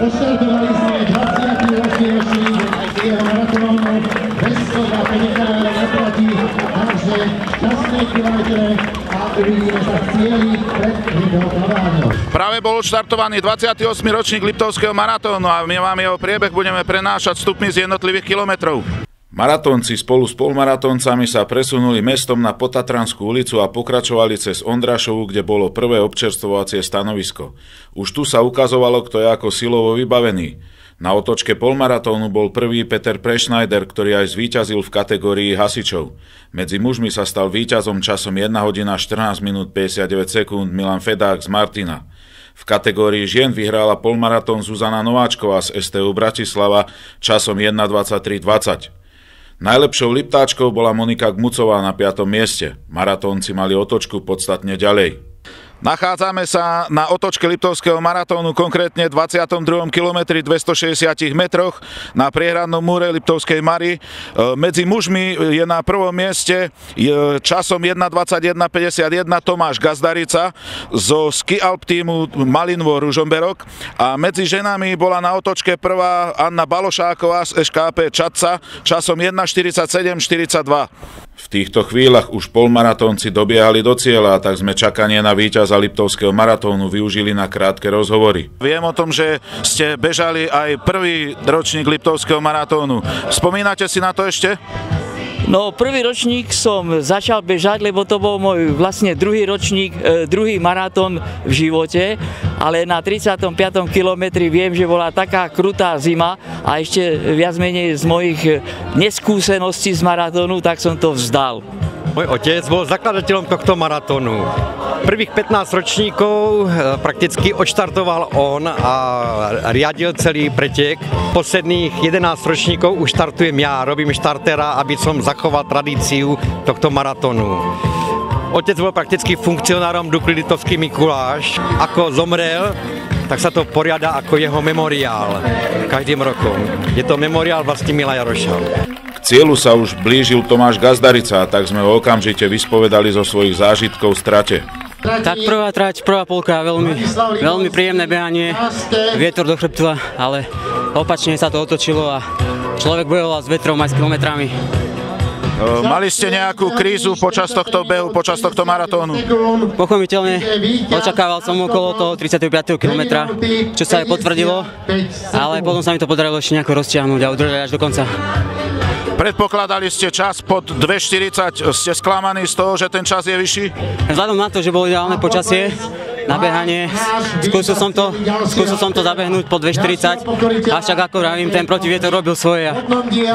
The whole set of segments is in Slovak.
Poštartovali sme 28. ročník jeho maratónu, bez toho penikár neplatí, takže šťastné kilometre a uvidíme sa v cieli pred videoklaváňou. Práve bol odštartovaný 28. ročník Liptovského maratónu a my vám jeho priebeh budeme prenášať vstupmi z jednotlivých kilometrov. Maratónci spolu s polmaratóncami sa presunuli mestom na Potatranskú ulicu a pokračovali cez Ondrašovu, kde bolo prvé občerstvovacie stanovisko. Už tu sa ukazovalo, kto je ako silovo vybavený. Na otočke polmaratónu bol prvý Peter Preschneider, ktorý aj zvíťazil v kategórii hasičov. Medzi mužmi sa stal víťazom časom 1 hodina 14 minút 59 sekúnd Milan Fedák z Martina. V kategórii žien vyhrala polmaratón Zuzana Nováčková z STU Bratislava časom 1:23:20. Najlepšou liptáčkou bola Monika Gmucová na 5. mieste. Maratónci mali otočku podstatne ďalej. Nachádzame sa na otočke Liptovského maratónu, konkrétne 22. kilometri 260 metroch na priehradnom múre Liptovskej Mary. Medzi mužmi je na prvom mieste časom 1:21:51 Tomáš Gazdarica zo Ski Alp týmu Malinvo Ružomberok a medzi ženami bola na otočke prvá Anna Balošáková z SKP Čadca časom 1:47:42. V týchto chvíľach už polmaratónci dobiehali do cieľa, tak sme čakanie na víťaza Liptovského maratónu využili na krátke rozhovory. Viem o tom, že ste bežali aj prvý ročník Liptovského maratónu. Spomínate si na to ešte? No, prvý ročník som začal bežať, lebo to bol môj vlastne druhý ročník, druhý maratón v živote, ale na 35. kilometri viem, že bola taká krutá zima a ešte viac menej z mojich neskúseností z maratónu, tak som to vzdal. Môj otec bol zakladateľom tohto maratónu. Prvých 15 ročníkov prakticky odštartoval on a riadil celý pretek. Posledných 11 ročníkov už štartujem ja, robím štartera, aby som zachoval tradíciu tohto maratónu. Otec bol prakticky funkcionárom Dukly Liptovský Mikuláš. Ako zomrel, tak sa to poriada ako jeho memoriál každým rokom. Je to memoriál Vlastimila Jaroša. Cieľu sa už blížil Tomáš Gazdarica, tak sme ho okamžite vyspovedali zo svojich zážitkov v strate. Tak prvá trať, prvá polka, veľmi príjemné behanie, vietor do chrbtu, ale opačne sa to otočilo a človek bojoval s vetrom aj s kilometrami. Mali ste nejakú krízu počas tohto behu, počas tohto maratónu? Pochopiteľne, očakával som okolo toho 35. kilometra, čo sa aj potvrdilo, ale potom sa mi to podarilo ešte nejako roztiahnuť a udržať až do konca. Predpokladali ste čas pod 2:40, ste sklamaní z toho, že ten čas je vyšší? Vzhľadom na to, že bolo ideálne počasie na behanie, skúsil som to zabehnúť po 2:40, avšak ako vravím, ten protivietor robil svoje a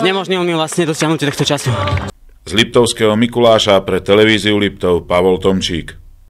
znemožnil mi vlastne dosiahnutie tohto času. Z Liptovského Mikuláša pre televíziu Liptov Pavol Tomčík.